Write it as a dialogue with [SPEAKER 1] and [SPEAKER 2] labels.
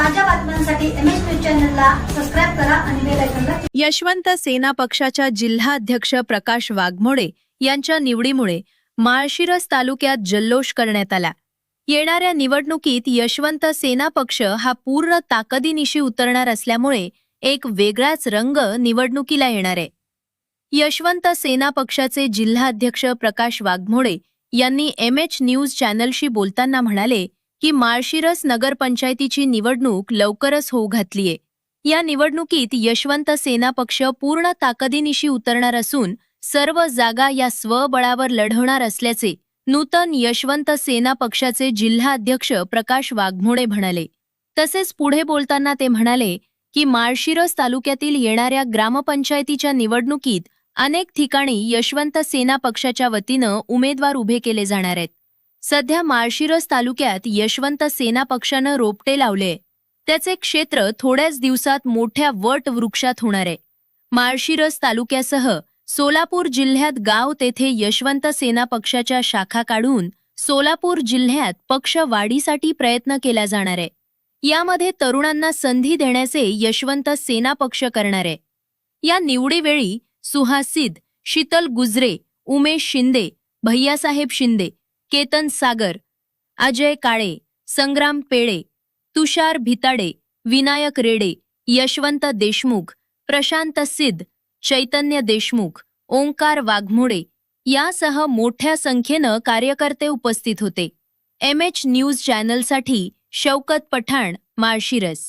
[SPEAKER 1] ताज्या बातम्यांसाठी MH news चॅनलला सबस्क्राइब करा आणि बेल आयकॉनला
[SPEAKER 2] यशवंत सेना पक्षाच्या जिल्हाध्यक्ष प्रकाश वाघमोडे यांच्या निवडीमुळे माळशिरस तालुक्यात जल्लोष करण्यात आला। येणाऱ्या निवडणुकीत यशवंत सेना पक्ष हा पूर्ण ताकदीनिशी उतरणार असल्यामुळे एक वेगळाच रंग निवडणुकीला येणार आहे। यशवंत सेना पक्षाचे जिल्हाध्यक्ष प्रकाश वाघमोडे यांनी एमएच न्यूज चॅनलशी बोलताना म्हणाले की माळशिरस नगरपंचायतीची निवडणूक लवकरच होऊ घातलीये। या निवडणुकीत यशवंत सेना पक्ष पूर्ण ताकदीनिशी उतरणार असून सर्व जागा या स्वबळावर लढवणार असल्याचे नूतन यशवंत सेना पक्षाचे जिल्हाध्यक्ष प्रकाश वाघमोडे म्हणाले। तसेच पुढे बोलताना ते म्हणाले की माळशिरस तालुक्यातील येणाऱ्या ग्रामपंचायतीच्या निवडणुकीत अनेक ठिकाणी यशवंत सेना पक्षाच्या वतीनं उमेदवार उभे केले जाणार आहेत। सध्या माळशिरस तालुक्यात यशवंत सेना पक्षानं रोपटे लावले, त्याचे क्षेत्र थोड्याच दिवसात मोठ्या वट वृक्षात होणार आहे। माळशिरस तालुक्यासह सोलापूर जिल्ह्यात गाव तेथे यशवंत सेना पक्षाच्या शाखा काढून सोलापूर जिल्ह्यात पक्ष वाढीसाठी प्रयत्न केला जाणार आहे। यामध्ये तरुणांना संधी देण्याचे यशवंत सेना पक्ष करणार आहे। या निवडीवेळी सुहासिद, शीतल गुजरे, उमेश शिंदे, भैयासाहेब शिंदे, केतन सागर, अजय काळे, संग्राम पेळे, तुषार भिताडे, विनायक रेडे, यशवंत देशमुख, प्रशांत सिद्ध, चैतन्य देशमुख, ओंकार वाघमोडे यासह मोठ्या संख्येनं कार्यकर्ते उपस्थित होते। एमएच न्यूज चॅनलसाठी शौकत पठाण, माळशिरस।